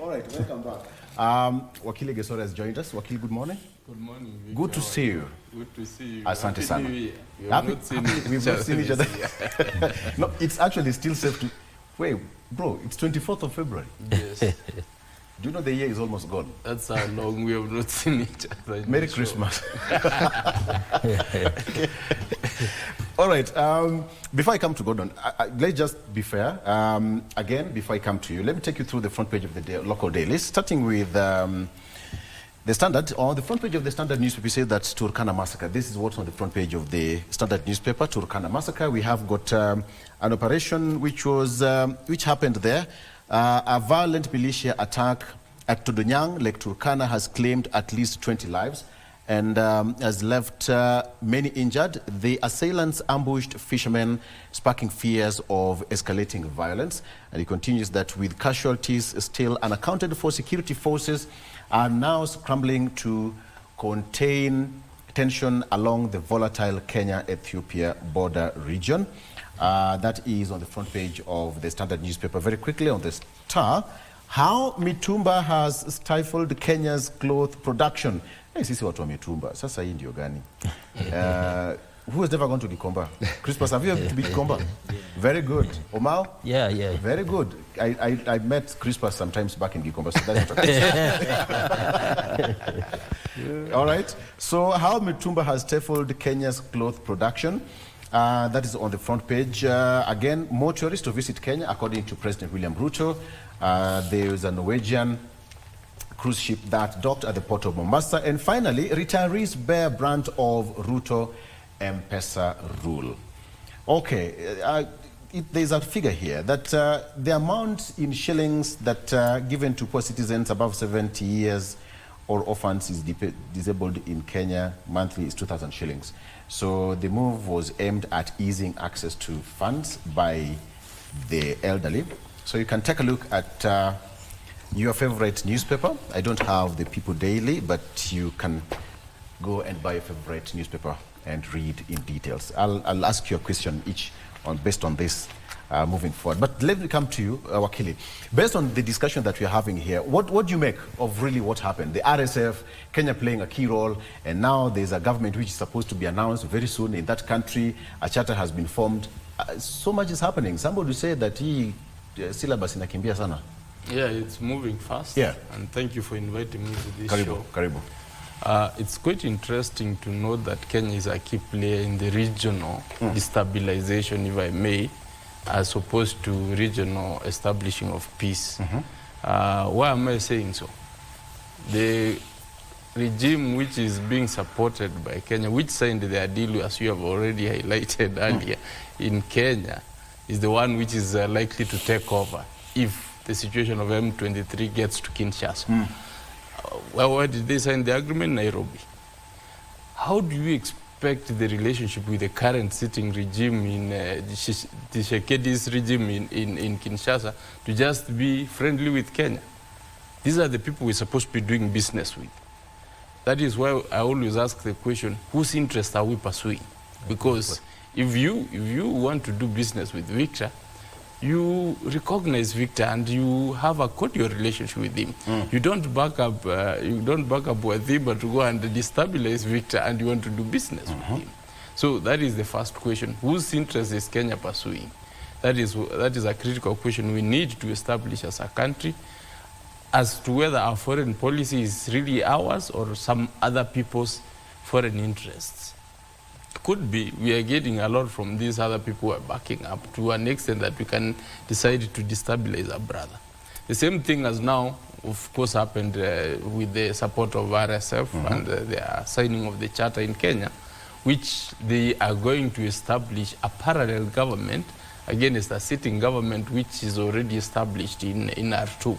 All right, welcome back. Wakili Gesore has joined us. Wakili, good morning. Good morning, Victor. Good to see you. Good to see you. Asante sana. We've not seen each other. No, it's actually still safe to... Wait, bro, it's 24th of February. Yes. Do you know the year is almost gone? That's how long we have not seen each other. Merry Christmas. All right, before I come to Gordon, let's just be fair. Again, before I come to you, let me take you through the front page of the local dailies, starting with the Standard. On the front page of the Standard newspaper, says that Turkana massacre. This is what's on the front page of the Standard newspaper, Turkana massacre. We have got an operation which happened there. A violent militia attack at Tudonyang, Lake Turkana, has claimed at least 20 lives and has left many injured. The assailants ambushed fishermen, sparking fears of escalating violence. And he continues that with casualties still unaccounted for, security forces are now scrambling to contain tension along the volatile Kenya-Ethiopia border region. That is on the front page of the Standard newspaper. Very quickly on the Star, how Mitumba has stifled Kenya's cloth production. Hey, sisi watu wa Mitumba, sasa hii ndio gani? Who has never gone to Gikomba? Crispus, have you ever been to Gikomba? Very good. Omar? Yeah. Very good. I met Crispus sometimes back in Gikomba, so that's what All right. So how Mitumba has stifled Kenya's cloth production. That is on the front page. Again, more tourists to visit Kenya, according to President William Ruto. There is a Norwegian cruise ship that docked at the port of Mombasa. And finally, retirees bear brunt of Ruto M-Pesa rule. Okay, there's a figure here that the amount in shillings that given to poor citizens above 70 years or orphans is disabled in Kenya monthly is 2,000 shillings. So the move was aimed at easing access to funds by the elderly. So you can take a look at your favorite newspaper. I don't have the People Daily, but you can go and buy your favorite newspaper and read in details. I'll ask you a question each based on this moving forward. But let me come to you, Wakili. Based on the discussion that we're having here, what do you make of really what happened? The RSF, Kenya playing a key role, and now there's a government which is supposed to be announced very soon in that country. A charter has been formed. So much is happening. Somebody would say that syllabus inakimbia sana. Yeah, it's moving fast. Yeah. And thank you for inviting me to this show. Karibu. It's quite interesting to note that Kenya is a key player in the regional destabilization, if I may, as opposed to regional establishing of peace. Why am I saying so? The regime which is being supported by Kenya, which signed their deal, as you have already highlighted earlier, in Kenya, is the one which is likely to take over if the situation of M23 gets to Kinshasa. Well, where did they sign the agreement? Nairobi. How do you expect the relationship with the current sitting regime in Tshisekedi's regime in Kinshasa to just be friendly with Kenya? These are the people we're supposed to be doing business with. That is why I always ask the question, whose interests are we pursuing? Because if you want to do business with Victor, you recognize Victor and you have a cordial relationship with him. You don't back up Wadhiba to go and destabilize Victor and you want to do business with him. So that is the first question. Whose interest is Kenya pursuing? That is a critical question we need to establish as a country, as to whether our foreign policy is really ours or some other people's foreign interests. Could be we are getting a lot from these other people who are backing up to an extent that we can decide to destabilize our brother. The same thing has now, of course, happened with the support of RSF and the signing of the charter in Kenya, which they are going to establish a parallel government against a sitting government which is already established in R2.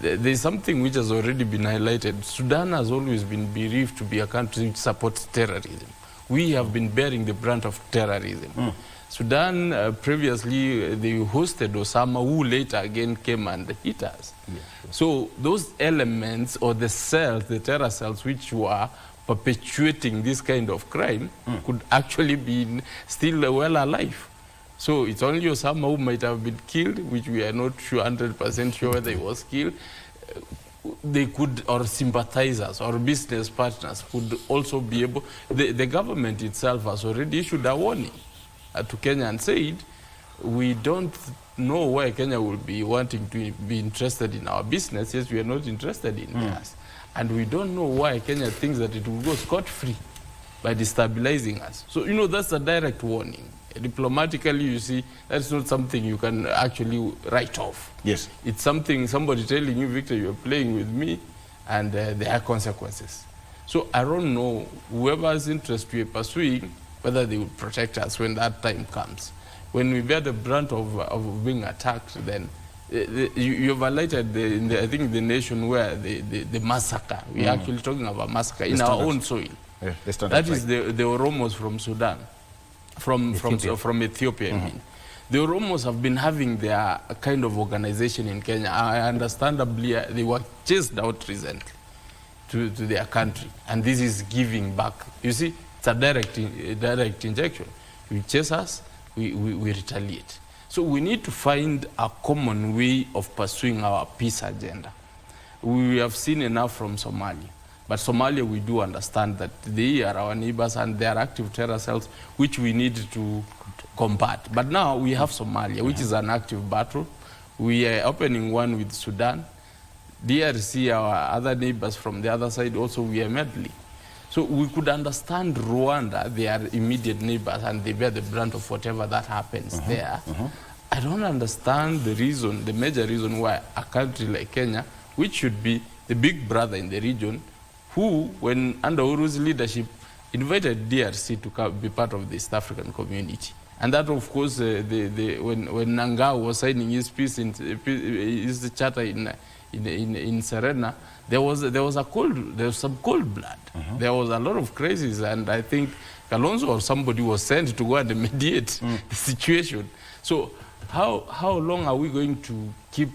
There's something which has already been highlighted. Sudan has always been believed to be a country which supports terrorism. We have been bearing the brunt of terrorism. Sudan, previously, they hosted Osama, who later again came and hit us. Yeah, sure. So those elements, or the cells, the terror cells, which were perpetuating this kind of crime, could actually be still well alive. So it's only Osama who might have been killed, which we are not sure 100% sure whether he was killed. They could, or sympathizers or business partners could also be able. The government itself has already issued a warning to Kenya and said, we don't know why Kenya will be wanting to be interested in our business. Yes, we are not interested in theirs. And we don't know why Kenya thinks that it will go scot-free by destabilizing us. So, you know, that's a direct warning. Diplomatically, you see, that's not something you can actually write off. Yes. It's something, somebody telling you, Victor, you're playing with me, and there are consequences. So I don't know, whoever's interest we are pursuing, whether they will protect us when that time comes. When we bear the brunt of being attacked, then you've highlighted, I think, the nation where the massacre, we're actually talking about massacre in our own soil. Yeah, that is the Oromos from Sudan, from Ethiopia. I mean. The Oromos have been having their kind of organization in Kenya. Understandably, they were chased out recently to their country, and this is giving back. You see, it's a direct injection. You chase us, we retaliate. So we need to find a common way of pursuing our peace agenda. We have seen enough from Somalia. But Somalia, we do understand that they are our neighbors and they are active terror cells, which we need to combat. But now we have Somalia, which is an active battle. We are opening one with Sudan. DRC, our other neighbors from the other side, also we are meddling. So we could understand Rwanda, they are immediate neighbors, and they bear the brunt of whatever that happens there. I don't understand the reason, the major reason why a country like Kenya, which should be the big brother in the region, who, when under Uhuru's leadership, invited DRC to be part of the East African community. And that, of course, when Nanga was signing his peace his charter in Serena, there was some cold blood. There was a lot of crises, and I think Kalonzo or somebody was sent to go and mediate the situation. So how long are we going to keep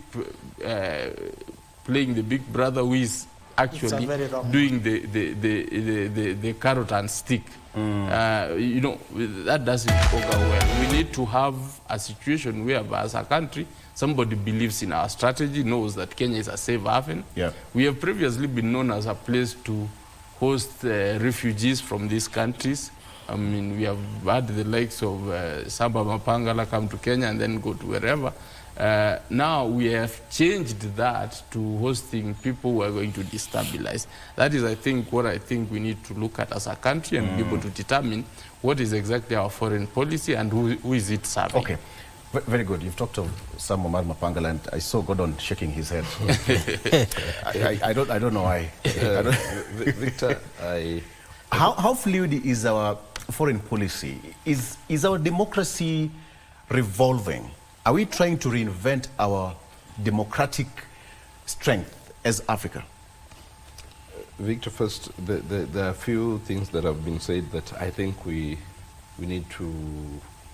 playing the big brother who is actually doing the carrot and stick? You know, that doesn't go well. We need to have a situation whereby, as a country, somebody believes in our strategy, knows that Kenya is a safe haven. Yeah. We have previously been known as a place to host refugees from these countries. I mean, we have had the likes of Samba Mapangala come to Kenya and then go to wherever. Now we have changed that to hosting people who are going to destabilize. That is, I think, what I think we need to look at as a country and be able to determine what is exactly our foreign policy and who is it serving. Okay, very good. You've talked of Sam Omar Mapangala, and I saw Gordon shaking his head. I don't know why. Victor, How fluid is our foreign policy? Is our democracy revolving? Are we trying to reinvent our democratic strength as Africa? Victor, first, there are a few things that have been said that I think we need to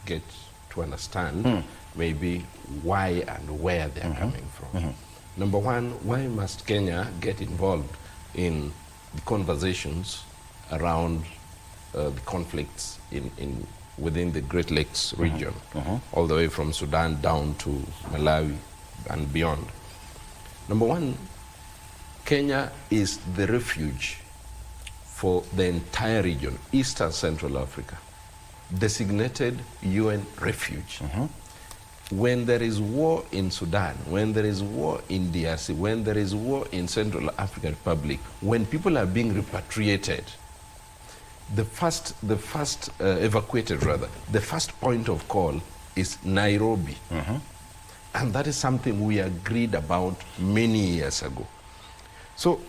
get to understand maybe why and where they are coming from. Number one, why must Kenya get involved in the conversations around the conflicts within the Great Lakes region, all the way from Sudan down to Malawi and beyond? Number one, Kenya is the refuge for the entire region, East and Central Africa, designated UN refuge. When there is war in Sudan, when there is war in DRC, when there is war in Central African Republic, when people are being repatriated, the first point of call is Nairobi. And that is something we agreed about many years ago. So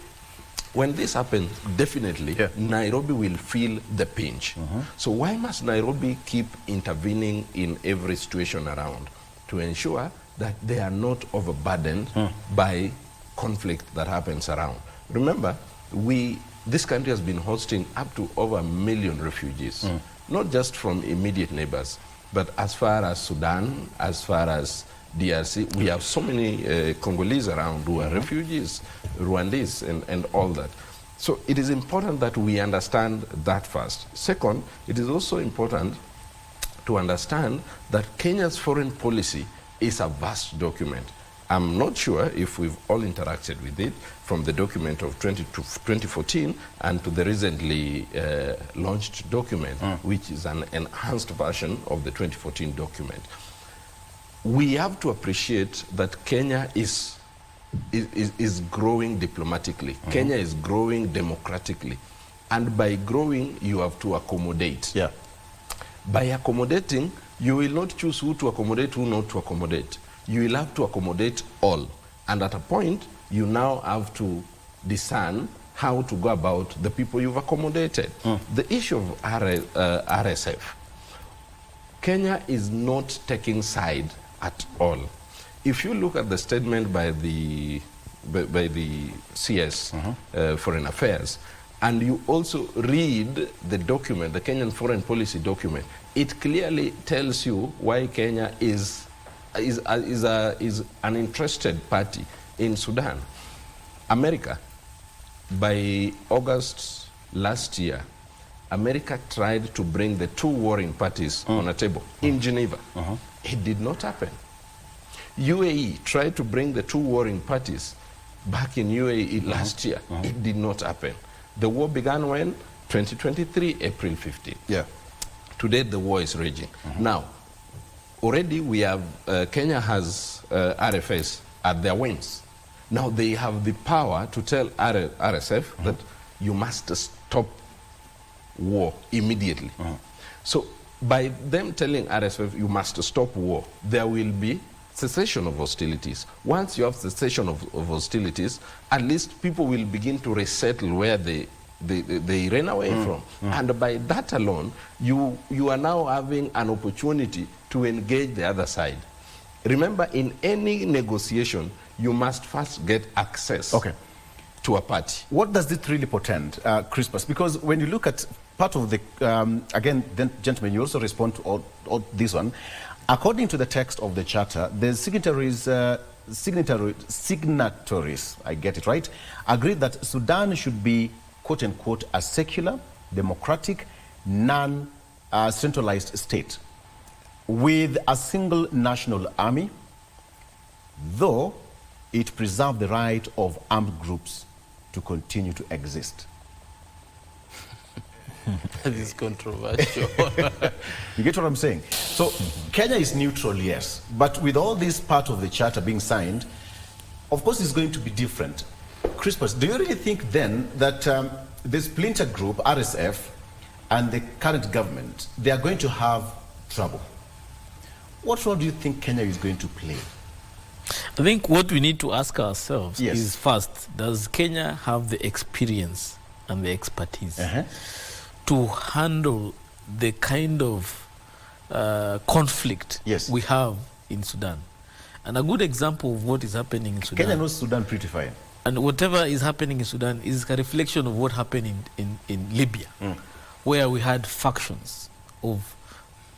when this happens, definitely Nairobi will feel the pinch. So why must Nairobi keep intervening in every situation around? To ensure that they are not overburdened by conflict that happens around. Remember, this country has been hosting up to over 1 million refugees, not just from immediate neighbors, but as far as Sudan, as far as DRC, we have so many Congolese around who are refugees, Rwandese, and all that. So it is important that we understand that first. Second, it is also important to understand that Kenya's foreign policy is a vast document. I'm not sure if we've all interacted with it, from the document of 2014 and to the recently launched document, which is an enhanced version of the 2014 document. We have to appreciate that Kenya is growing diplomatically. Kenya is growing democratically. And by growing, you have to accommodate. Yeah. By accommodating, you will not choose who to accommodate, who not to accommodate. You will have to accommodate all. And at a point, you now have to discern how to go about the people you've accommodated. The issue of RSF, Kenya is not taking side at all. If you look at the statement by the CS, Foreign Affairs, and you also read the document, the Kenyan foreign policy document, it clearly tells you why Kenya is an interested party in Sudan. America, by August last year, America tried to bring the two warring parties on a table in Geneva. It did not happen. UAE tried to bring the two warring parties back in UAE last year. It did not happen. The war began when? 2023, April 15. Yeah. Today the war is raging. Now, already we have, Kenya has RFS at their wings. Now they have the power to tell RSF that you must stop war immediately. So by them telling RSF you must stop war, there will be cessation of hostilities. Once you have cessation of hostilities, at least people will begin to resettle where they ran away from. And by that alone, you are now having an opportunity to engage the other side. Remember, in any negotiation, you must first get access to a party. What does this really portend, Crispus? Because when you look at part of the, again, gentlemen, you also respond to all this one. According to the text of the charter, the signatories, I get it right, agreed that Sudan should be, quote unquote, a secular, democratic, non-centralized state with a single national army, though it preserved the right of armed groups to continue to exist. That is controversial. You get what I'm saying? So Kenya is neutral, yes, but with all this part of the charter being signed, of course it's going to be different. Crispus, do you really think then that the splinter group, RSF, and the current government, they are going to have trouble? What role do you think Kenya is going to play? I think what we need to ask ourselves Yes. is, first, does Kenya have the experience and the expertise to handle the kind of conflict we have in Sudan? And a good example of what is happening in Sudan. Kenya knows Sudan pretty fine. And whatever is happening in Sudan is a reflection of what happened in Libya, where we had factions of,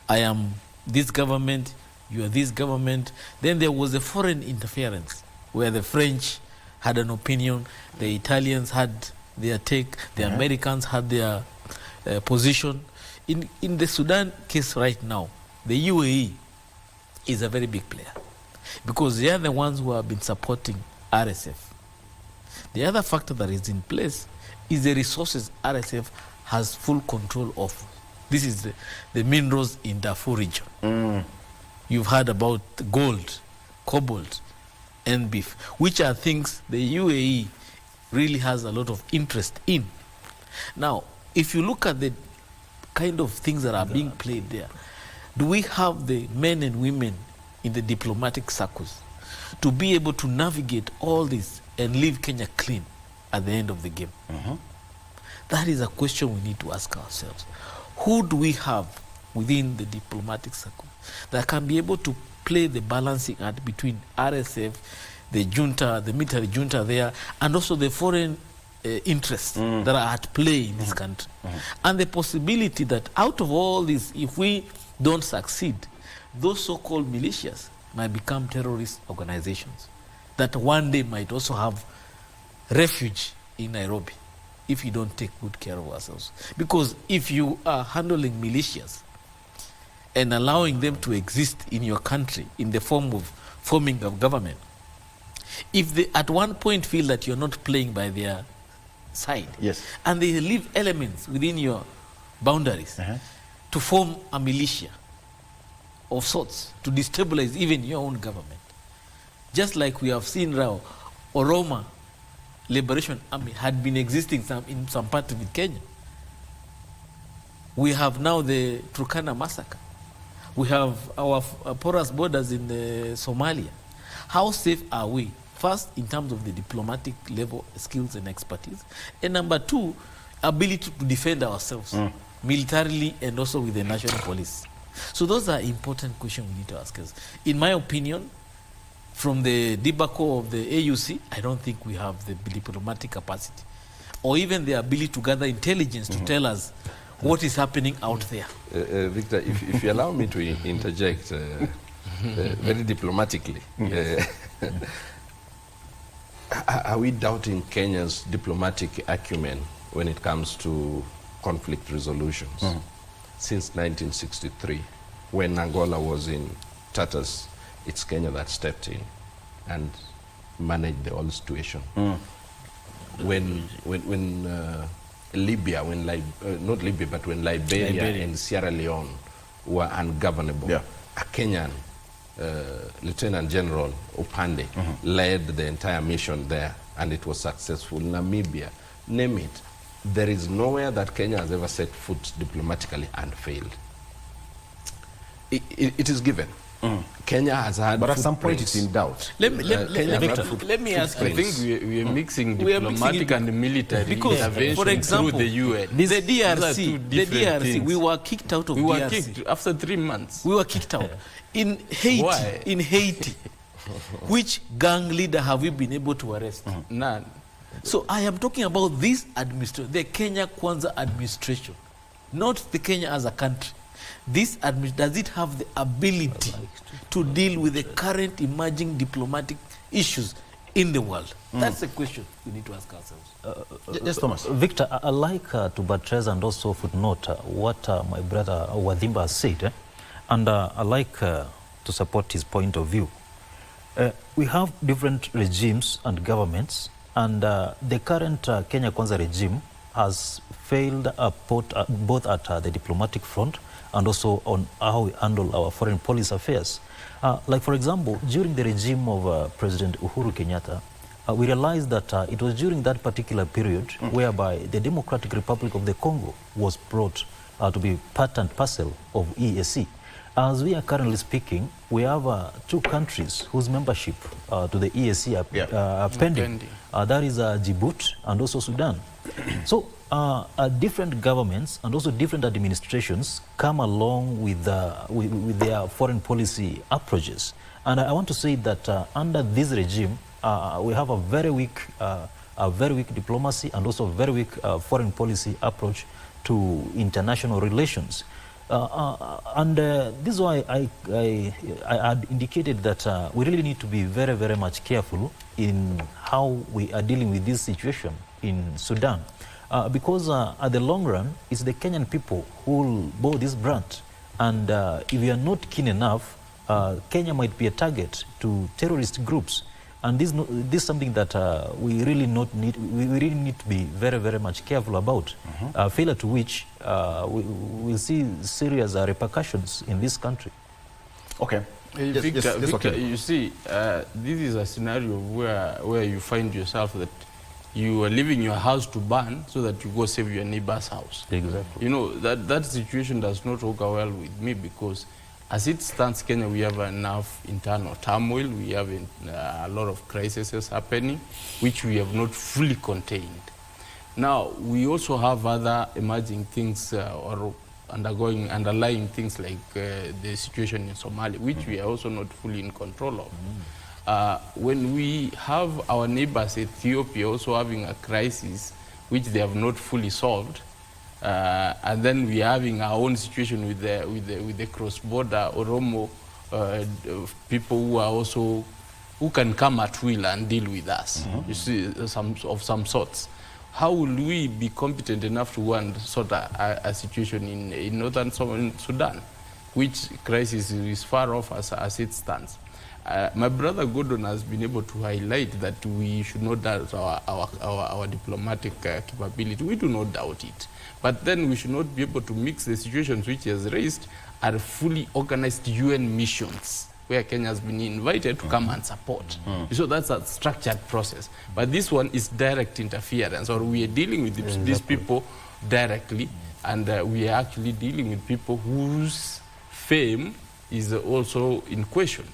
I am this government, you are this government. Then there was a foreign interference where the French had an opinion, the Italians had their take, the Americans had their position. In the Sudan case right now, the UAE is a very big player because they are the ones who have been supporting RSF. The other factor that is in place is the resources RSF has full control of. This is the minerals in Darfur region. You've heard about gold, cobalt, and beef, which are things the UAE really has a lot of interest in. Now, if you look at the kind of things that are being played there, do we have the men and women in the diplomatic circles to be able to navigate all this and leave Kenya clean at the end of the game? That is a question we need to ask ourselves. Who do we have within the diplomatic circle that can be able to play the balancing act between RSF, the junta, the military junta there, and also the foreign interests that are at play in this country? And the possibility that out of all this, if we don't succeed, those so-called militias might become terrorist organizations that one day might also have refuge in Nairobi if you don't take good care of ourselves. Because if you are handling militias and allowing them to exist in your country in the form of forming of government, if they at one point feel that you're not playing by their side, yes, and they leave elements within your boundaries to form a militia of sorts to destabilize even your own government, just like we have seen now, Oroma Liberation Army had been existing in some part of Kenya. We have now the Turkana massacre. We have our porous borders in Somalia. How safe are we? First, in terms of the diplomatic level skills and expertise, and number two, ability to defend ourselves militarily and also with the national police. So those are important questions we need to ask us. In my opinion, from the debacle of the AUC, I don't think we have the diplomatic capacity or even the ability to gather intelligence to tell us what is happening out there. Victor, if you allow me to interject very diplomatically, are we doubting Kenya's diplomatic acumen when it comes to conflict resolutions? Since 1963, when Angola was in tatters, it's Kenya that stepped in and managed the whole situation. When Libya, not Libya, but when Liberia and Sierra Leone were ungovernable, a Kenyan Lieutenant General Opande led the entire mission there, and it was successful. Namibia, name it. There is nowhere that Kenya has ever set foot diplomatically and failed. It is given. Kenya has had, but at some point it's in doubt. Let me ask you. I think we are mixing diplomatic and military intervention for example, through the UN. The DRC, we were kicked out of DRC. We were kicked after 3 months. We were kicked out. In Haiti, Why? Which gang leader have we been able to arrest? None. So I am talking about this administration, the Kenya Kwanza administration, not the Kenya as a country. This does it have the ability to deal with the current emerging diplomatic issues in the world? That's the question we need to ask ourselves. Yes, Thomas. Victor, I like to buttress and also footnote what my brother Wadhimba has said, and I like to support his point of view. We have different regimes and governments, and the current Kenya Kwanza regime has failed both at the diplomatic front and also on how we handle our foreign policy affairs. Like, for example, during the regime of President Uhuru Kenyatta, we realized that it was during that particular period whereby the Democratic Republic of the Congo was brought to be part and parcel of EAC. As we are currently speaking, we have 2 countries whose membership to the EAC are pending. That is Djibouti and also Sudan. So different governments and also different administrations come along with their foreign policy approaches. And I want to say that under this regime, we have a very weak diplomacy and also a very weak foreign policy approach to international relations. This is why I had indicated that we really need to be very, very much careful in how we are dealing with this situation in Sudan. Because at the long run, it's the Kenyan people who will bear this brunt. And if we are not keen enough, Kenya might be a target to terrorist groups. And this is something that we really need to be very, very much careful about. Failure to which we'll see serious repercussions in this country. Okay. Victor, okay. You see, this is a scenario where you find yourself that you are leaving your house to burn so that you go save your neighbor's house. Exactly. You know, that situation does not work well with me, because as it stands, Kenya, we have enough internal turmoil. We have a lot of crises happening, which we have not fully contained. Now, we also have other emerging things or underlying things like the situation in Somalia, which we are also not fully in control of. When we have our neighbors, Ethiopia, also having a crisis which they have not fully solved, and then we are having our own situation with the cross-border Oromo people who can come at will and deal with us. You see, some sorts. How will we be competent enough to sort a situation in northern Sudan? which crisis is far off as it stands. My brother Gordon has been able to highlight that we should not doubt our diplomatic capability. We do not doubt it. But then we should not be able to mix the situations which he has raised are fully organized UN missions where Kenya has been invited to come and support. So that's a structured process. But this one is direct interference, or we are dealing with these people directly, and we are actually dealing with people whose fame is also in question.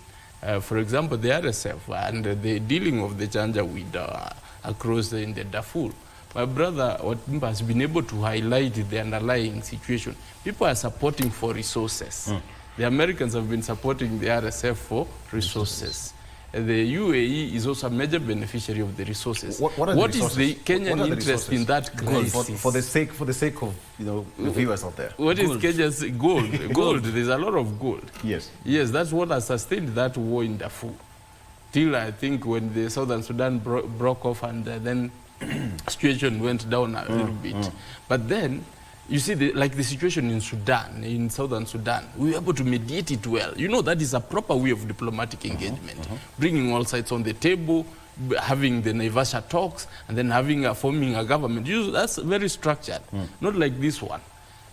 For example, the RSF and the dealing of the Janjaweed across in the Darfur. My brother Watimba has been able to highlight the underlying situation. People are supporting for resources. The Americans have been supporting the RSF for resources. The UAE is also a major beneficiary of the resources. What is the Kenyan interest in that crisis? For the sake of the viewers out there. What is Kenya's gold? Gold. There's a lot of gold. Yes. Yes, that's what has sustained that war in Darfur. Till I think when the Southern Sudan broke off and then situation went down a little bit. But then you see, like the situation in Sudan, in Southern Sudan, we were able to mediate it well. You know, that is a proper way of diplomatic engagement. Bringing all sides on the table, having the Naivasha talks, and then forming a government. That's very structured. Not like this one.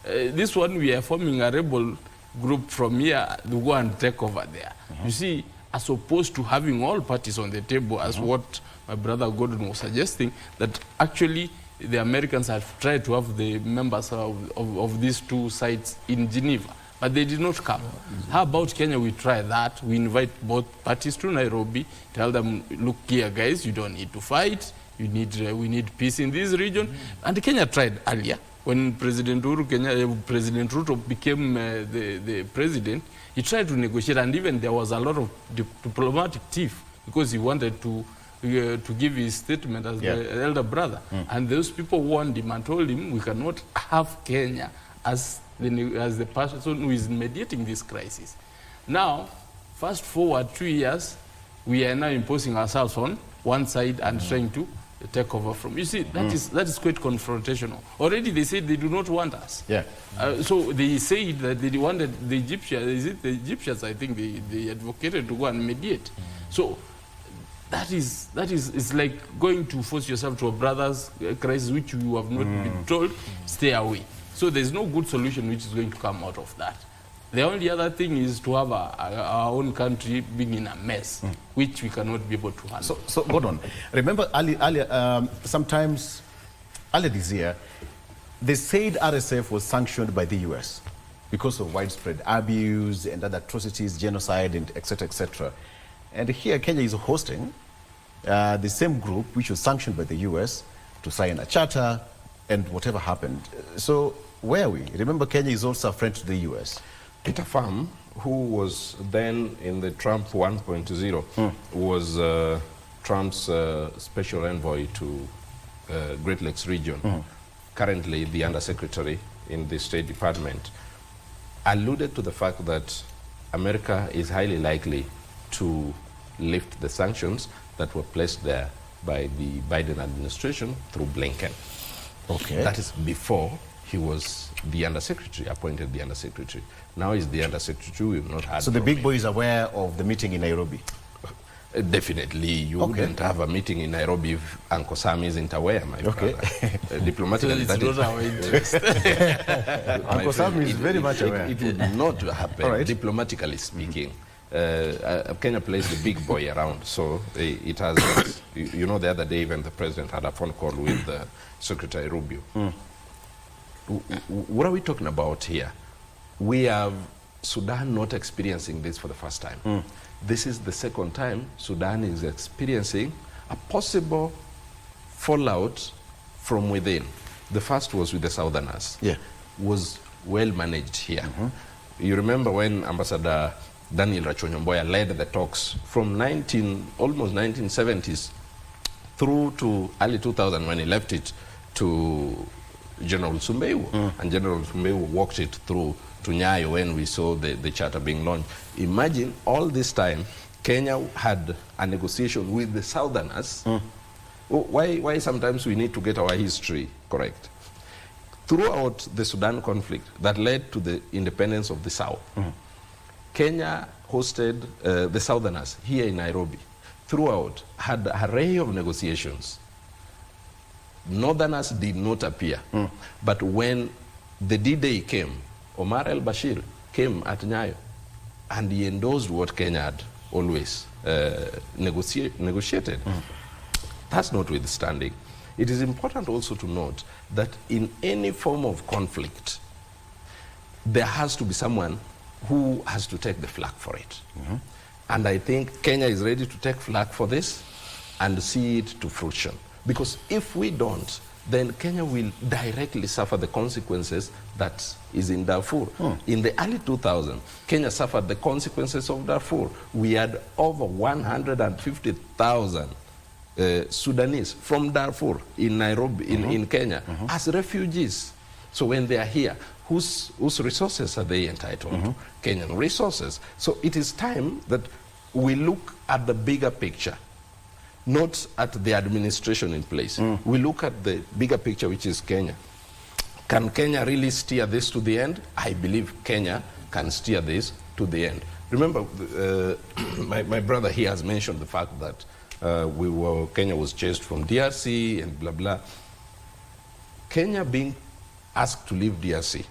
This one, we are forming a rebel group from here to go and take over there. You see, as opposed to having all parties on the table, as what my brother Gordon was suggesting, that actually the Americans have tried to have the members of these two sides in Geneva, but they did not come. How about Kenya? We try that. We invite both parties to Nairobi, tell them, look here, guys, you don't need to fight. We need peace in this region. And Kenya tried earlier. When President Ruto became the president, he tried to negotiate, and even there was a lot of diplomatic tiff because he wanted to give his statement as the elder brother. And those people warned him and told him, we cannot have Kenya as the person who is mediating this crisis. Now, fast forward 2 years, we are now imposing ourselves on one side and trying to take over from. You see, that is quite confrontational. Already they said they do not want us. Yeah. So they said that they wanted the Egyptians. Is it the Egyptians? I think they advocated to go and mediate. So that is it's like going to force yourself to a brother's crisis which you have not been told, stay away. So there's no good solution which is going to come out of that. The only other thing is to have our own country being in a mess, which we cannot be able to handle. So Gordon, remember earlier, sometimes earlier this year, they said RSF was sanctioned by the US because of widespread abuse and other atrocities, genocide, and et cetera, et cetera. And here Kenya is hosting the same group which was sanctioned by the US to sign a charter and whatever happened. So where are we? Remember, Kenya is also a friend to the US. Peter Pham, who was then in the Trump 1.0, was Trump's special envoy to Great Lakes region, currently the undersecretary in the State Department, alluded to the fact that America is highly likely to lift the sanctions that were placed there by the Biden administration through Blinken. Okay. That is before he was the undersecretary, appointed the undersecretary. Now he's the undersecretary. We've not had. So the big boy is aware of the meeting in Nairobi? Definitely. You wouldn't have a meeting in Nairobi if Uncle Sam isn't aware, my brother. Diplomatically, that is not our interest. Uncle Sam is very much aware. It would not happen, right. Diplomatically speaking. Kenya plays the big boy around, so it has. You know, the other day, even the president had a phone call with Secretary Rubio. What are we talking about here? We have Sudan not experiencing this for the first time. This is the second time Sudan is experiencing a possible fallout from within. The first was with the Southerners. Yeah. Was well managed here. You remember when Ambassador Daniel Rachonyomboya led the talks from almost 1970s through to early 2000 when he left it to General Sumbeu, and General Sumbeu walked it through to Nyayo when we saw the charter being launched. Imagine all this time, Kenya had a negotiation with the Southerners. Why sometimes we need to get our history correct? throughout the Sudan conflict that led to the independence of the South, Kenya hosted the Southerners here in Nairobi. Throughout, had an array of negotiations. Northerners did not appear. But when the D-Day came, Omar el-Bashir came at Nyayo, and he endorsed what Kenya had always negotiated. That's notwithstanding. It is important also to note that in any form of conflict, there has to be someone who has to take the flak for it. And I think Kenya is ready to take flak for this and see it to fruition. Because if we don't, then Kenya will directly suffer the consequences that is in Darfur. In the early 2000s, Kenya suffered the consequences of Darfur. We had over 150,000 Sudanese from Darfur in Nairobi, in Kenya, as refugees. So when they are here, whose resources are they entitled to? Kenyan resources. So it is time that we look at the bigger picture, not at the administration in place. We look at the bigger picture, which is Kenya. Can Kenya really steer this to the end? I believe Kenya can steer this to the end. Remember, my brother here has mentioned the fact that Kenya was chased from DRC and blah, blah. Kenya being asked to leave DRC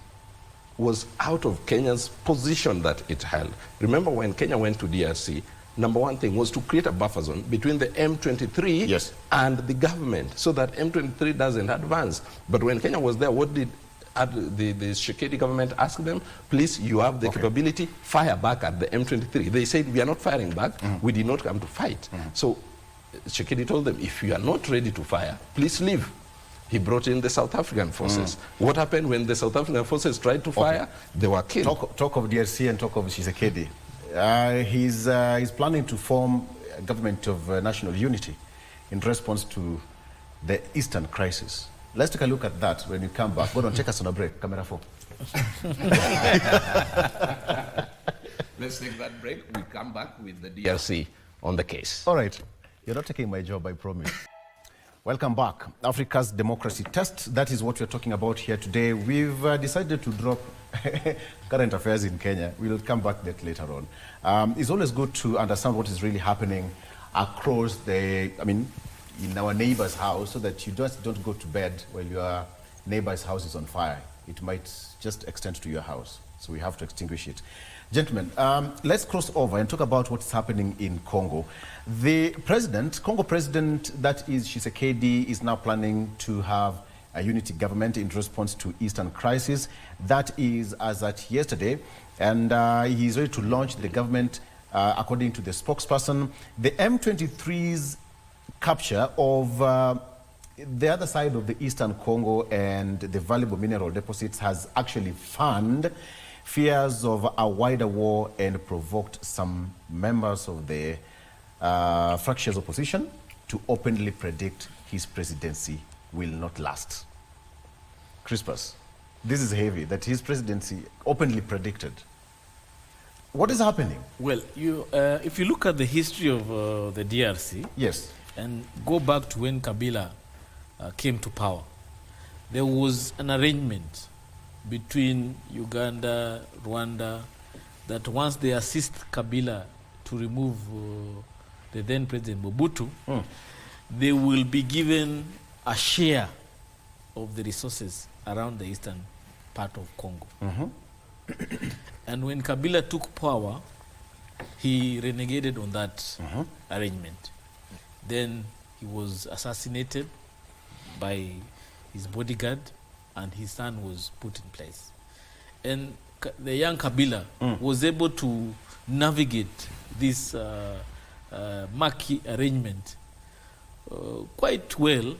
was out of Kenya's position that it held. Remember when Kenya went to DRC, number one thing was to create a buffer zone between the M23 and the government so that M23 doesn't advance. But when Kenya was there, what did the Tshisekedi government ask them? Please, you have the capability, fire back at the M23. They said, we are not firing back. We did not come to fight. So Tshisekedi told them, if you are not ready to fire, please leave. He brought in the South African forces. What happened when the South African forces tried to fire? They were killed. Talk of DRC and talk of Tshisekedi. He's planning to form a government of national unity in response to the Eastern crisis. Let's take a look at that when you come back. Go on, take us on a break. Camera 4. Let's take that break. We come back with the DRC on the case. All right. You're not taking my job, I promise. Welcome back. Africa's democracy test. That is what we're talking about here today. We've decided to drop current affairs in Kenya. We'll come back to that later on. It's always good to understand what is really happening across in our neighbor's house, so that you just don't go to bed while your neighbor's house is on fire. It might just extend to your house. So we have to extinguish it. Gentlemen, let's cross over and talk about what's happening in Congo. The Congo president, that is Tshisekedi, is now planning to have a unity government in response to Eastern crisis. That is as at yesterday. And he's ready to launch the government, according to the spokesperson. The M23's capture of the other side of the Eastern Congo and the valuable mineral deposits has actually fanned fears of a wider war and provoked some members of the fractious opposition to openly predict his presidency will not last. Crispus, this is heavy, that his presidency openly predicted. What is happening? Well, if you look at the history of the DRC, yes, and go back to when Kabila came to power, there was an arrangement between Uganda, Rwanda, that once they assist Kabila to remove the then President Mobutu, they will be given a share of the resources around the eastern part of Congo. And when Kabila took power, he renegated on that arrangement. Then he was assassinated by his bodyguard, and his son was put in place. And the young Kabila was able to navigate this murky arrangement quite well,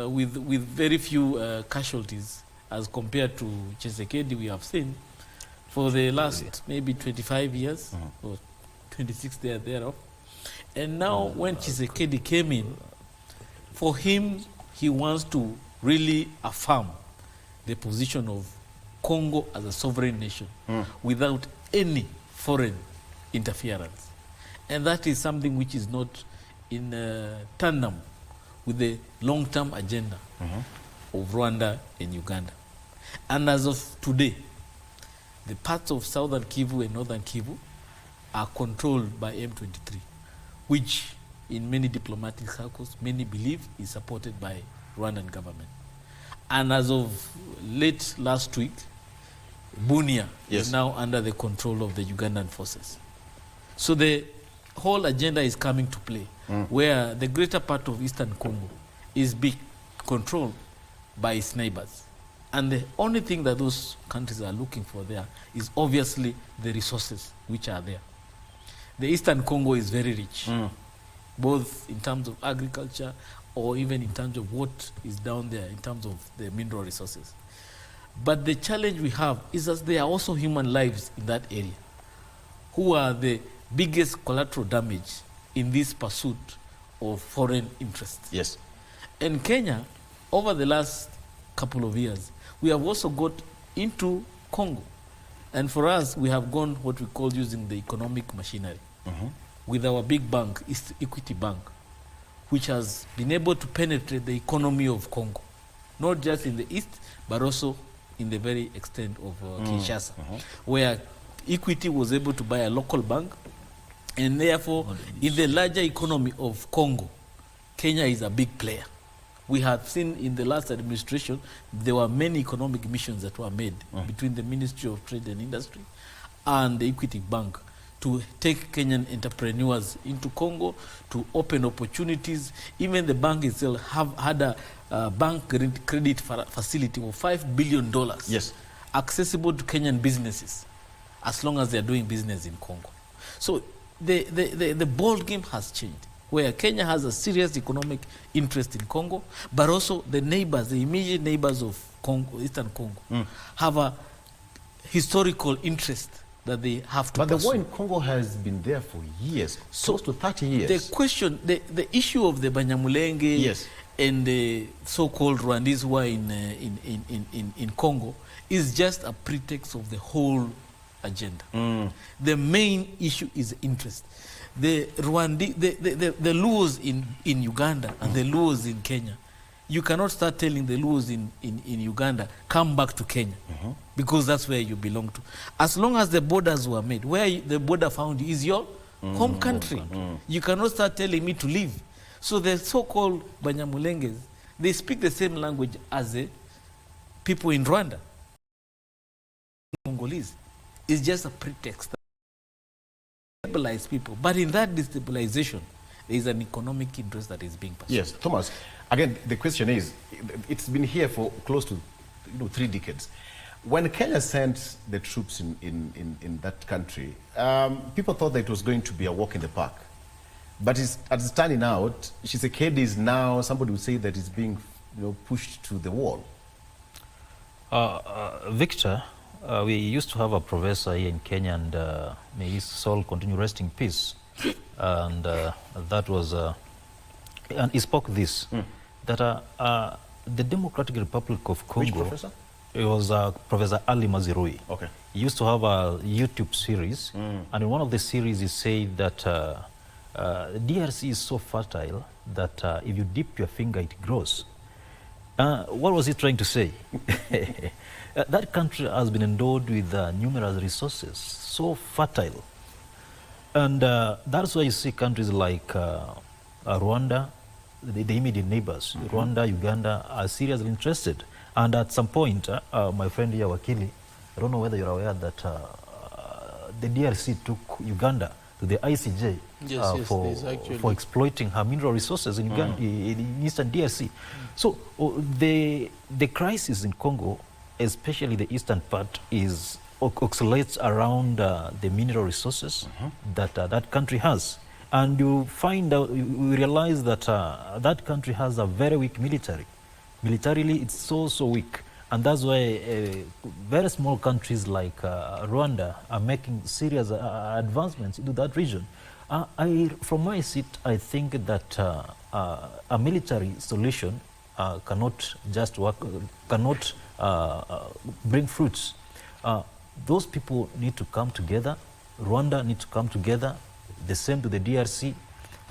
with very few casualties as compared to Tshisekedi we have seen for the last maybe 25 years or 26 thereof. And now when Tshisekedi came in, for him, he wants to really affirm the position of Congo as a sovereign nation without any foreign interference. And that is something which is not in tandem with the long-term agenda of Rwanda and Uganda. And as of today, the parts of southern Kivu and northern Kivu are controlled by M23, which in many diplomatic circles, many believe is supported by Rwandan government. And as of late last week, Bunia is now under the control of the Ugandan forces. So the whole agenda is coming to play, where the greater part of Eastern Congo is being controlled by its neighbors. And the only thing that those countries are looking for there is obviously the resources which are there. The Eastern Congo is very rich, both in terms of agriculture or even in terms of what is down there in terms of the mineral resources. But the challenge we have is that there are also human lives in that area who are the biggest collateral damage in this pursuit of foreign interests. Yes. In Kenya, over the last couple of years, we have also got into Congo. And for us, we have gone what we call using the economic machinery with our big bank, Equity Bank, which has been able to penetrate the economy of Congo, not just in the east, but also in the very extent of Kinshasa, where Equity was able to buy a local bank, and therefore, in the larger economy of Congo, Kenya is a big player. We have seen in the last administration, there were many economic missions that were made between the Ministry of Trade and Industry and the Equity Bank to take Kenyan entrepreneurs into Congo, to open opportunities. Even the bank itself had a bank credit facility of $5 billion accessible to Kenyan businesses as long as they're doing business in Congo. So the ball game has changed, where Kenya has a serious economic interest in Congo, but also the neighbors, the immediate neighbors of Congo, Eastern Congo, have a historical interest that they have to pursue. But the war in Congo has been there for years, close to 30 years. The question, the issue of the Banyamulenge and the so-called Rwandese who are in Congo is just a pretext of the whole agenda. The main issue is interest. The Luos in Uganda and the Luos in Kenya, you cannot start telling the Luos in Uganda, come back to Kenya, because that's where you belong to. As long as the borders were made, where the border found is your home country. You cannot start telling me to leave. So the so-called Banyamulenges, they speak the same language as the people in Rwanda. Congolese is just a pretext to stabilize people. But in that destabilization, there is an economic interest that is being pursued. Yes, Thomas, again, the question is, it's been here for close to 3 decades. When Kenya sent the troops in that country, people thought that it was going to be a walk in the park. But as it's turning out, Tshisekedi is now, somebody would say that it's being pushed to the wall. Victor, we used to have a professor here in Kenya, and may his soul continue rest in peace. And that was, and he spoke this, that the Democratic Republic of Congo. Which professor? It was Professor Ali Mazirui. Okay. He used to have a YouTube series, and in one of the series he said that DRC is so fertile that if you dip your finger, it grows. What was he trying to say? That country has been endowed with numerous resources, so fertile. And that's why you see countries like Rwanda, the immediate neighbors, Rwanda, Uganda, are seriously interested. And at some point, my friend here, Wakili, I don't know whether you're aware that the DRC took Uganda to the ICJ for exploiting her mineral resources in Uganda, in eastern DRC. So the crisis in Congo, especially the eastern part, oscillates around the mineral resources that that country has. And you find out, you realize that that country has a very weak military. Militarily, it's so weak. And that's why very small countries like Rwanda are making serious advancements into that region. From my seat, I think that a military solution cannot just work, cannot bring fruits. Those people need to come together. Rwanda needs to come together, the same to the DRC,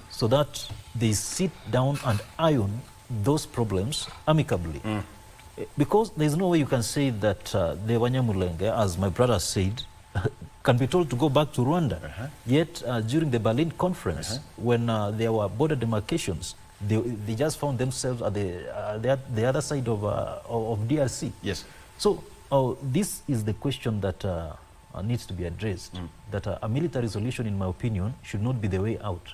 so that they sit down and iron those problems amicably. Because there's no way you can say that the Wanyamulenge, as my brother said, can be told to go back to Rwanda. Yet during the Berlin conference, when there were border demarcations, they just found themselves at the other side of DRC. Yes. So this is the question that needs to be addressed, that a military solution, in my opinion, should not be the way out.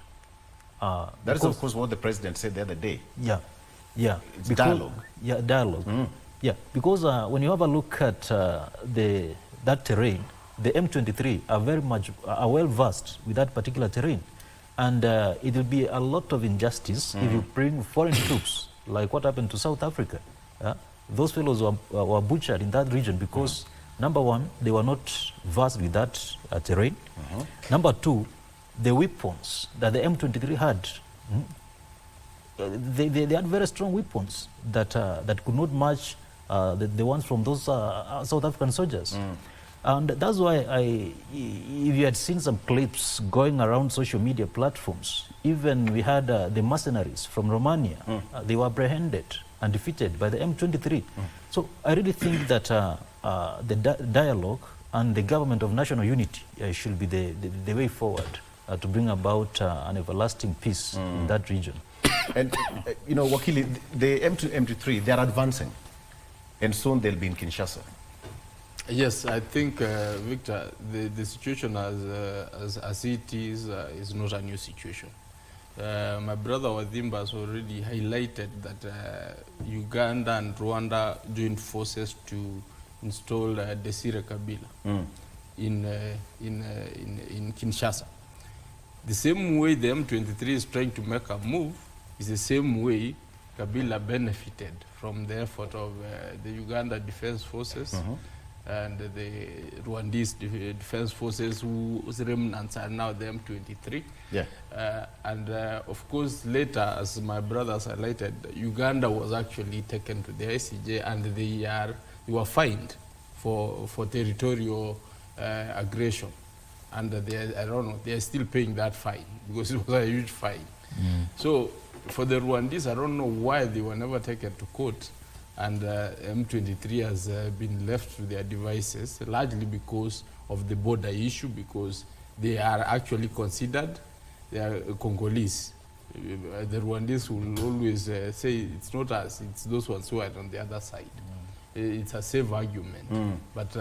That is, of course, what the president said the other day. Yeah, yeah. It's dialogue. Yeah, dialogue. Yeah, because when you have a look at that terrain, the M23 are well versed with that particular terrain. And it will be a lot of injustice if you bring foreign troops, like what happened to South Africa. Those fellows were butchered in that region because, number one, they were not versed with that terrain. Number two, the weapons that the M23 had, they had very strong weapons that could not match the ones from those South African soldiers. And that's why if you had seen some clips going around social media platforms, even we had the mercenaries from Romania, they were apprehended and defeated by the M23. So I really think that the dialogue and the government of national unity should be the way forward to bring about an everlasting peace in that region. And, you know, Wakili, the M23, they are advancing, and soon they'll be in Kinshasa. Yes, I think, Victor, the situation as it is not a new situation. My brother Wadhimba has already highlighted that Uganda and Rwanda joined forces to install Desire Kabila in Kinshasa. The same way the M23 is trying to make a move is the same way Kabila benefited from the effort of the Uganda Defense Forces and the Rwandese Defense Forces, whose remnants are now the M23. Yeah. And of course, later, as my brothers highlighted, Uganda was actually taken to the ICJ, and they were fined for territorial aggression. And I don't know, they are still paying that fine because it was a huge fine. So for the Rwandese, I don't know why they were never taken to court, and M23 has been left to their devices, largely because of the border issue, because they are actually considered, they are Congolese. The Rwandese will always say it's not us, it's those ones who are on the other side. It's a safe argument, but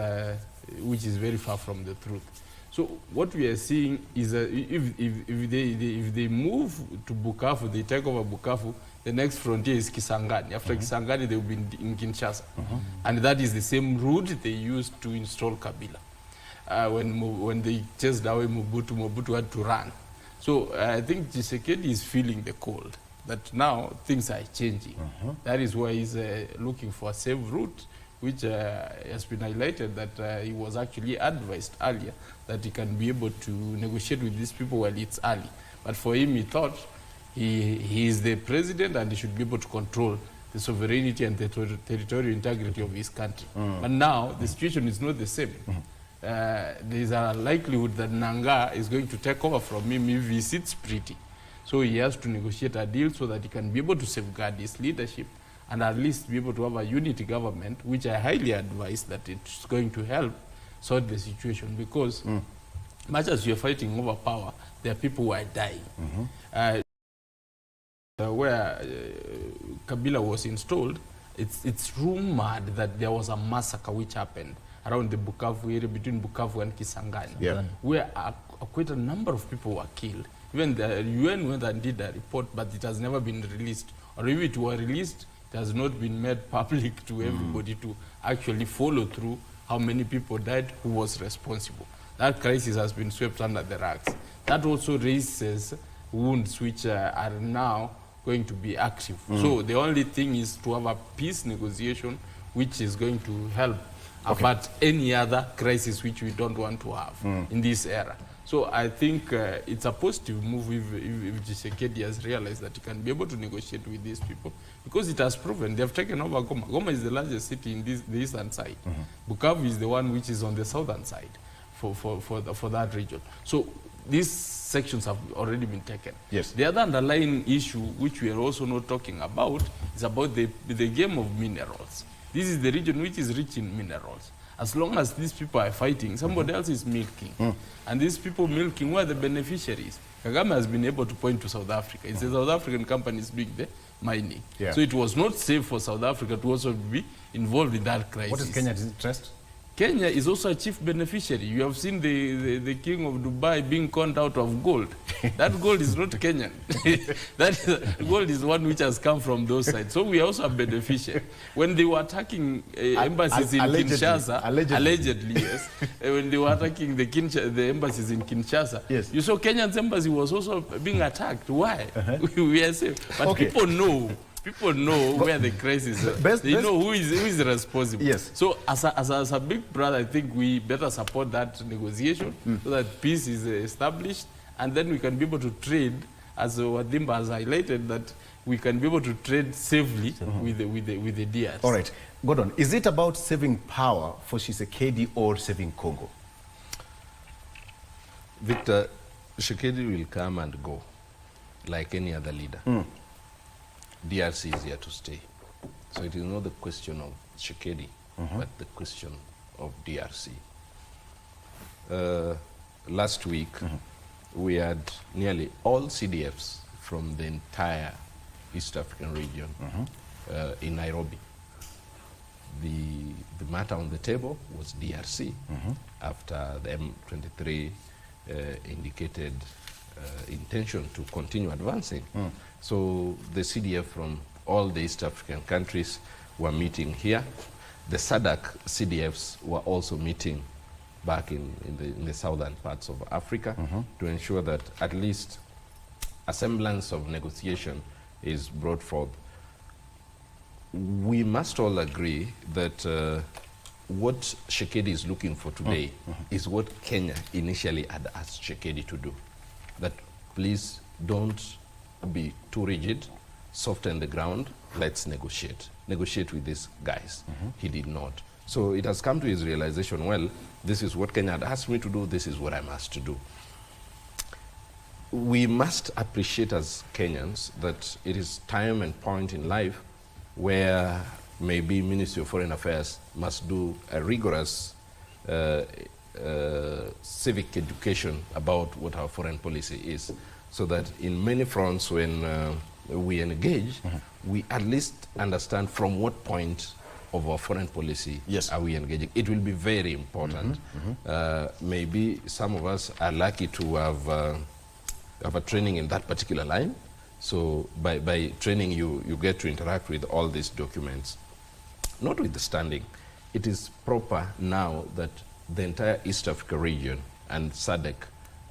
which is very far from the truth. So what we are seeing is if they move to Bukavu, they take over Bukavu, the next frontier is Kisangani. After Kisangani, they will be in Kinshasa. And that is the same route they used to install Kabila. When they chased away Mobutu had to run. So I think Tshisekedi is feeling the cold, that now things are changing. That is why he's looking for a safe route, which has been highlighted that he was actually advised earlier that he can be able to negotiate with these people while it's early. But for him, he thought he is the president and he should be able to control the sovereignty and the territorial integrity of his country. But now, the situation is not the same. There is a likelihood that Nanga is going to take over from him if he sits pretty. So he has to negotiate a deal so that he can be able to safeguard his leadership and at least be able to have a unity government, which I highly advise that it's going to help sort the situation, because much as you're fighting over power, there are people who are dying. Where Kabila was installed, it's rumored that there was a massacre which happened around the Bukavu area, between Bukavu and Kisangani, where quite a number of people were killed. Even the UN went and did a report, but it has never been released. Or if it were released, it has not been made public to everybody to actually follow through how many people died, who was responsible. That crisis has been swept under the rugs. That also raises wounds which are now going to be active. So the only thing is to have a peace negotiation which is going to help avert any other crisis which we don't want to have in this era. So I think it's a positive move if Tshisekedi has realized that he can be able to negotiate with these people, because it has proven they have taken over Goma. Goma is the largest city in the eastern side. Bukavu is the one which is on the southern side for that region. So these sections have already been taken. Yes. The other underlying issue, which we are also not talking about, is about the game of minerals. This is the region which is rich in minerals. As long as these people are fighting, somebody else is milking. And these people milking, who are the beneficiaries? Kagame has been able to point to South Africa. It's the South African companies doing the mining. Yeah. So it was not safe for South Africa to also be involved in that crisis. What is Kenya's interest? Kenya is also a chief beneficiary. You have seen the king of Dubai being conned out of gold. That gold is not Kenyan. Gold is one which has come from those sides. So we are also a beneficiary. When they were attacking embassies in Kinshasa, allegedly yes, when they were attacking the embassies in Kinshasa, yes, you saw Kenya's embassy was also being attacked. Why? We are safe. But people know. People know where the crisis is. They know who is responsible. Yes. So as a big brother, I think we better support that negotiation so that peace is established, and then we can be able to trade, as Wadimba has highlighted, that we can be able to trade safely with the DRC. All right. Gordon, is it about saving power for Tshisekedi or saving Congo? Victor, Tshisekedi will come and go like any other leader. DRC is here to stay. So it is not the question of Tshisekedi, but the question of DRC. Last week, we had nearly all CDFs from the entire East African region in Nairobi. The matter on the table was DRC after the M23 indicated intention to continue advancing. So the CDF from all the East African countries were meeting here. The SADC CDFs were also meeting back in the southern parts of Africa to ensure that at least a semblance of negotiation is brought forth. We must all agree that what Tshisekedi is looking for today is what Kenya initially had asked Tshisekedi to do. That please don't be too rigid, soften the ground, let's negotiate. Negotiate with these guys. He did not. So it has come to his realization, well, this is what Kenya had asked me to do, this is what I'm asked to do. We must appreciate as Kenyans that it is time and point in life where maybe Ministry of Foreign Affairs must do a rigorous civic education about what our foreign policy is, so that in many fronts when we engage, we at least understand from what point of our foreign policy are we engaging. It will be very important. Maybe some of us are lucky to have a training in that particular line. So by training, you get to interact with all these documents. Notwithstanding, it is proper now that the entire East Africa region and SADC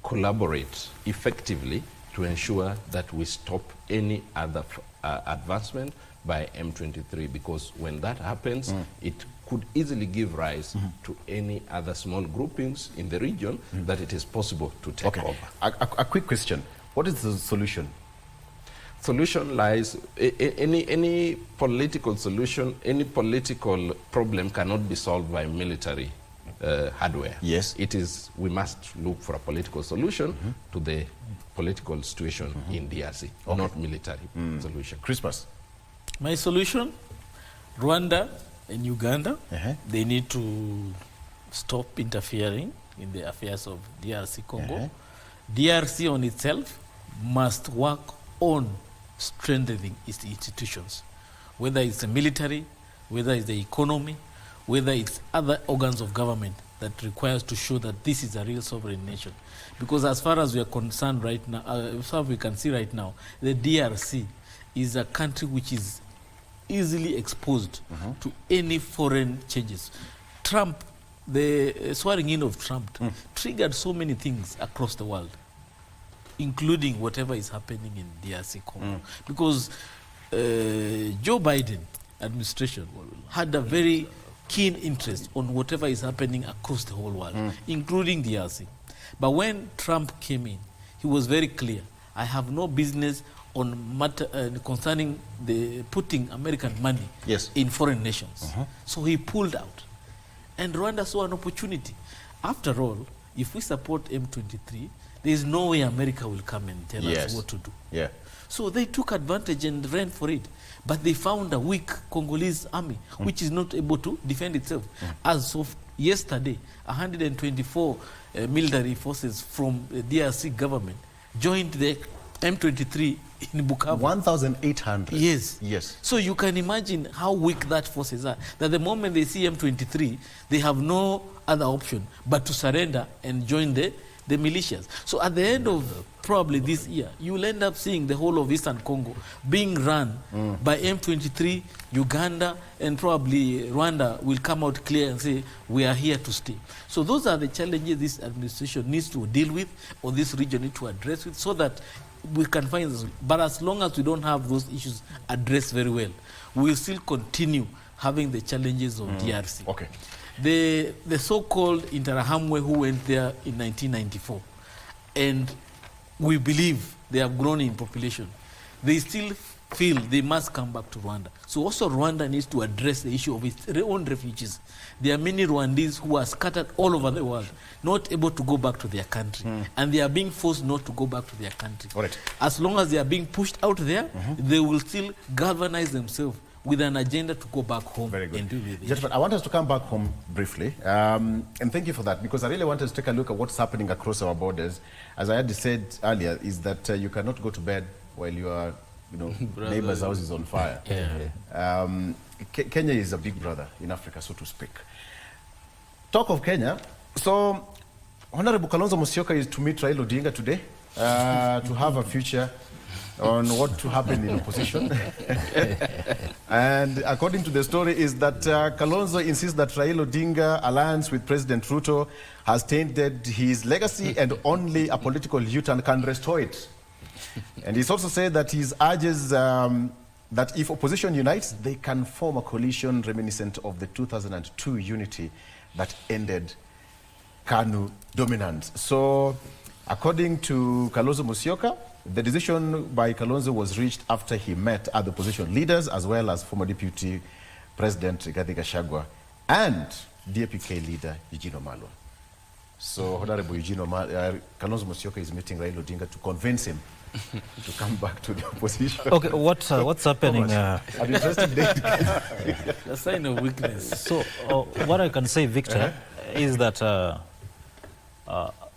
collaborate effectively to ensure that we stop any other advancement by M23, because when that happens, it could easily give rise to any other small groupings in the region that it is possible to take over. A quick question. What is the solution? Solution lies, any political solution, any political problem cannot be solved by military hardware. Yes. It is, we must look for a political solution to the political situation in DRC, not military solution. Christmas. My solution, Rwanda and Uganda, they need to stop interfering in the affairs of DRC Congo. DRC on itself must work on strengthening its institutions, whether it's the military, whether it's the economy, whether it's other organs of government that requires to show that this is a real sovereign nation. Because as far as we are concerned right now, as far as we can see right now, the DRC is a country which is easily exposed to any foreign changes. Trump, the swearing in of Trump triggered so many things across the world, including whatever is happening in DRC Congo. Because Joe Biden administration had a very keen interest on whatever is happening across the whole world, including DRC. But when Trump came in, he was very clear. I have no business on matter concerning the putting American money in foreign nations. So he pulled out. And Rwanda saw an opportunity. After all, if we support M23, there is no way America will come and tell us what to do. So they took advantage and ran for it. But they found a weak Congolese army, which is not able to defend itself. As of yesterday, 124 military forces from the DRC government joined the M23 in Bukavu. 1,800. Yes. Yes. So you can imagine how weak that forces are. That the moment they see M23, they have no other option but to surrender and join the militias. So at the end of probably this year, you will end up seeing the whole of Eastern Congo being run by M23, Uganda, and probably Rwanda will come out clear and say, we are here to stay. So those are the challenges this administration needs to deal with, or this region needs to address with, so that we can find this. But as long as we don't have those issues addressed very well, we will still continue having the challenges of DRC. Okay. The so-called Interahamwe who went there in 1994, and we believe they have grown in population, they still feel they must come back to Rwanda. So also Rwanda needs to address the issue of its own refugees. There are many Rwandese who are scattered all over the world, not able to go back to their country, and they are being forced not to go back to their country. All right. As long as they are being pushed out there, they will still galvanize themselves with an agenda to go back home. Very good. And do with it. Gentlemen, I want us to come back home briefly, and thank you for that, because I really want us to take a look at what's happening across our borders. As I had said earlier, is that you cannot go to bed while your neighbor's house is on fire. Kenya is a big brother in Africa, so to speak. Talk of Kenya. So, Honorable Kalonzo Musyoka is to meet Raila Odinga today to have a future on what to happen in opposition. And according to the story is that Kalonzo insists that Raila Odinga alliance with President Ruto has tainted his legacy and only a political U-turn can restore it. And he's also said that he urges that if opposition unites, they can form a coalition reminiscent of the 2002 unity that ended KANU dominance. So, according to Kalonzo Musyoka, the decision by Kalonzo was reached after he met other opposition leaders as well as former Deputy President Rigathi Gachagua and DAP-K leader Eugene Wamalwa. So Honorable Eugene Kalonzo Musyoka is meeting Raila Odinga to convince him to come back to the opposition. Okay, what's happening? An interesting day. A sign of weakness. So what I can say, Victor, is that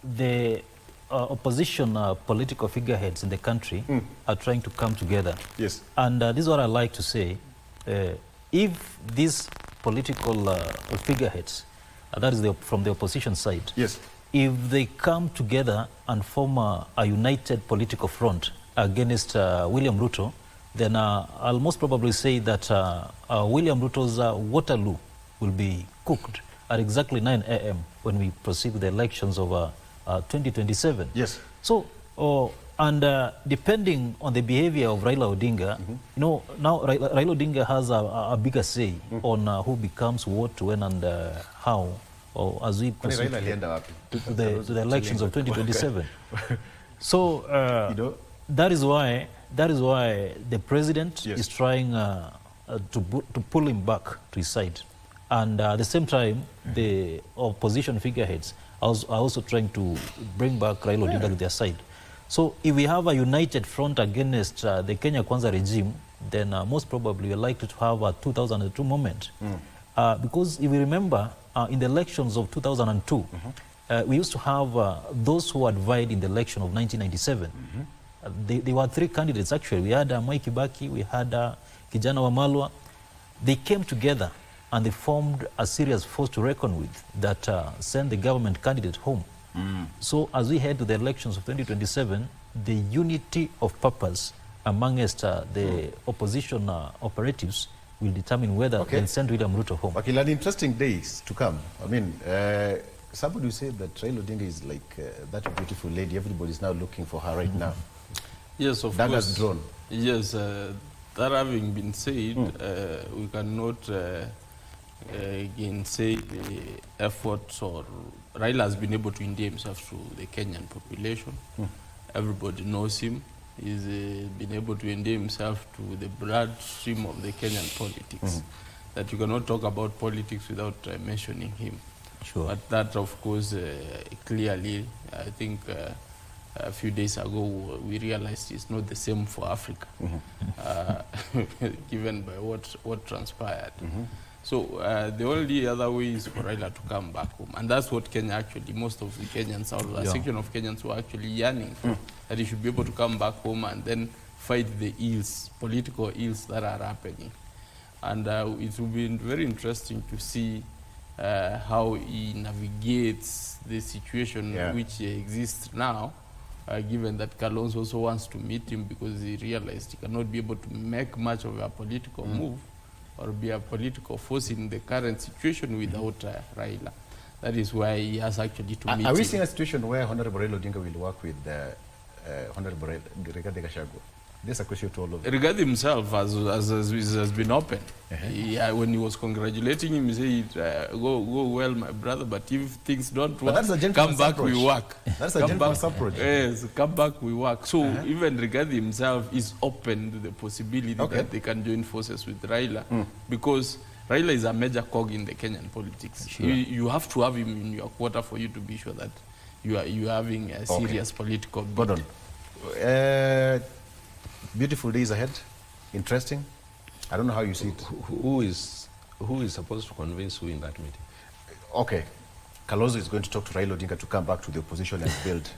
the opposition political figureheads in the country are trying to come together. Yes. And this is what I like to say. If these political figureheads, that is from the opposition side, yes, if they come together and form a united political front against William Ruto, then I'll most probably say that William Ruto's Waterloo will be cooked at exactly 9 a.m. when we proceed with the elections of 2027. Yes. So, and depending on the behavior of Raila Odinga, now Raila Odinga has a bigger say on who becomes what, when, and how, or as we proceed to the elections of 2027. So, that is why the president is trying to pull him back to his side. And at the same time, the opposition figureheads are also trying to bring back Raila Odinga to their side. So if we have a united front against the Kenya Kwanza regime, then most probably we're likely to have a 2002 moment. Because if we remember, in the elections of 2002, we used to have those who had vied in the election of 1997. There were 3 candidates actually. We had Mwai Kibaki, we had Kijana Wamalwa. They came together and they formed a serious force to reckon with that sent the government candidate home. So as we head to the elections of 2027, the unity of purpose amongst the opposition operatives will determine whether they'll send William Ruto home. Okay, an interesting days to come. I mean, somebody will say that Raila Odinga is like that beautiful lady. Everybody's now looking for her right now. Yes, of that course. Has drawn. Yes, that having been said, we cannot gainsay the efforts, or Raila has been able to endear himself to the Kenyan population. Everybody knows him. He's been able to endear himself to the bloodstream of the Kenyan politics. That you cannot talk about politics without mentioning him. Sure. But that, of course, clearly, I think a few days ago, we realized it's not the same for Africa, given by what transpired. So the only other way is for Raila to come back home. And that's what Kenya actually, most of the Kenyans, or a section of Kenyans were actually yearning for, that he should be able to come back home and then fight the ills, political ills that are happening. And it will be very interesting to see how he navigates the situation which exists now, given that Kalonzo also wants to meet him because he realized he cannot be able to make much of a political move or be a political force in the current situation without Raila. That is why he has actually to meet him. Are we seeing a situation where Honorable Raila Odinga will work with Honorable Rigathi Gachagua? This is a question to all of you. Rigathi himself has been open. When he was congratulating him, he said, go well, my brother, but if things don't work, come back, we work. That's a gentleman's approach. Yes, come back, we work. So even Rigathi himself is open to the possibility that they can join forces with Raila, because Raila is a major cog in the Kenyan politics. Sure. You have to have him in your quarter for you to be sure that you are having a serious political bid. Beautiful days ahead. Interesting. I don't know how you see it. Who is supposed to convince who in that meeting? Okay. Kalonzo is going to talk to Raila Odinga to come back to the opposition and build.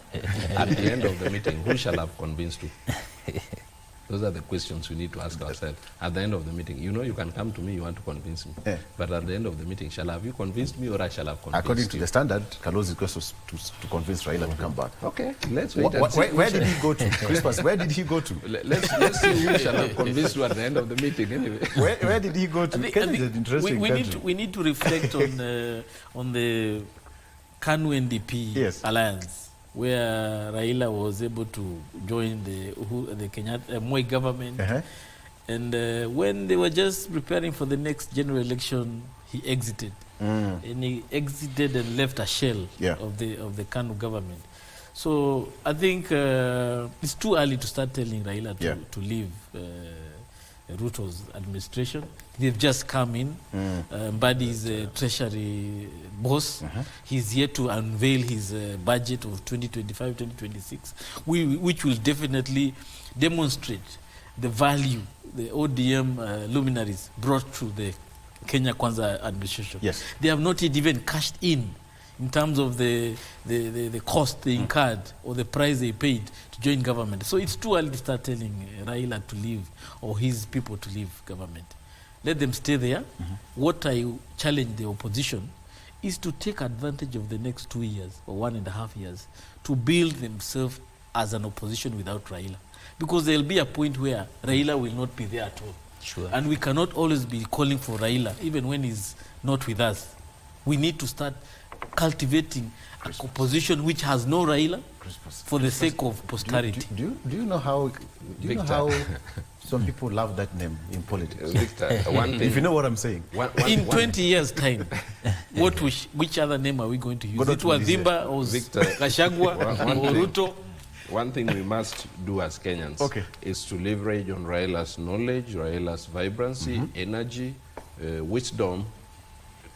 At the end of the meeting, who shall have convinced who? Those are the questions we need to ask ourselves. At the end of the meeting, you can come to me, you want to convince me. But at the end of the meeting, shall have you convinced me or I shall have convinced According you? to the standard, Kalonzo is going to convince Raila to come back. Okay, let's wait and see. Where did he go to? Christmas, where did he go to? Let's see who shall have convinced you at the end of the meeting anyway. Where did he go to? Kenya is an interesting country. We need to reflect on the KANU NDP alliance, where Raila was able to join the Kenyatta Moi government. And when they were just preparing for the next general election, he exited. And he exited and left a shell of the KANU government. So I think it's too early to start telling Raila to leave Ruto's administration. They've just come in. Mbadi is a treasury boss. He's yet to unveil his budget of 2025-2026, which will definitely demonstrate the value the ODM luminaries brought to the Kenya Kwanza administration. Yes. They have not yet even cashed in terms of the cost they incurred or the price they paid to join government. So it's too early to start telling Raila to leave or his people to leave government. Let them stay there. What I challenge the opposition is to take advantage of the next 2 years or 1.5 years to build themselves as an opposition without Raila. Because there will be a point where Raila will not be there at all. Sure. And we cannot always be calling for Raila, even when he's not with us. We need to start cultivating a opposition which has no Raila for the sake of posterity. Do you know how some people love that name in politics? Victor, one thing, if you know what I'm saying. In 20 years' time, which other name are we going to use? Go It was Zimba or Victor, Gachagua or Ruto? One thing we must do as Kenyans is to leverage on Raila's knowledge, Raila's vibrancy, energy, wisdom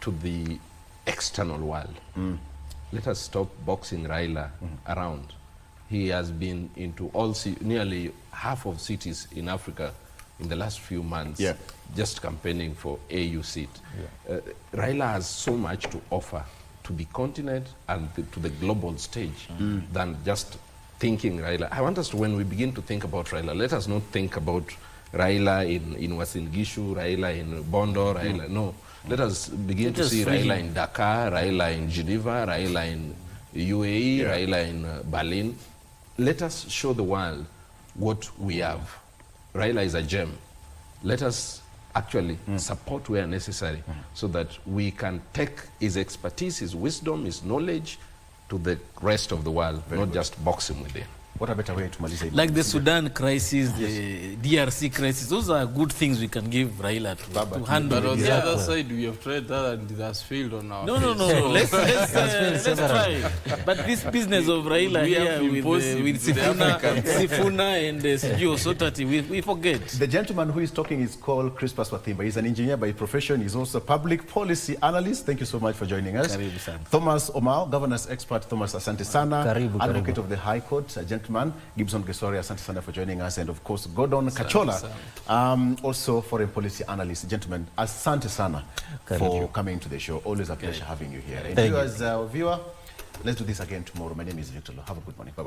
to the external world. Let us stop boxing Raila around. He has been into nearly half of cities in Africa in the last few months, just campaigning for AU seat. Raila has so much to offer to the continent and to the global stage than just thinking Raila. I want us to, when we begin to think about Raila, let us not think about Raila in Uasin Gishu, Raila in Bondo, Raila. No. Let us begin to see Raila in Dakar, Raila in Geneva, Raila in UAE, Raila in Berlin. Let us show the world what we have. Raila is a gem. Let us actually support where necessary so that we can take his expertise, his wisdom, his knowledge to the rest of the world, not just box him with it. What a better way to maliza hii? Like the Sudan crisis, the DRC crisis, those are good things we can give Raila to handle. But on the other side, we have tried that and it has failed on our No. Let's try. But this business of Raila here with Sifuna and Sijio Sotati, we forget. The gentleman who is talking is called Crispus Wathimba. He's an engineer by profession. He's also a public policy analyst. Thank you so much for joining us. Karibu sana. Thomas Omao, governance expert. Thomas, asante sana. Karibu, Advocate of the High Court, a gentleman. Gibson Gesori, asante sana for joining us. And of course, Gordon Kachola, also foreign policy analyst. Gentlemen, asante sana for coming to the show. Always a pleasure having you here. And you as a viewer, let's do this again tomorrow. My name is Victor Lo. Have a good morning. Bye-bye.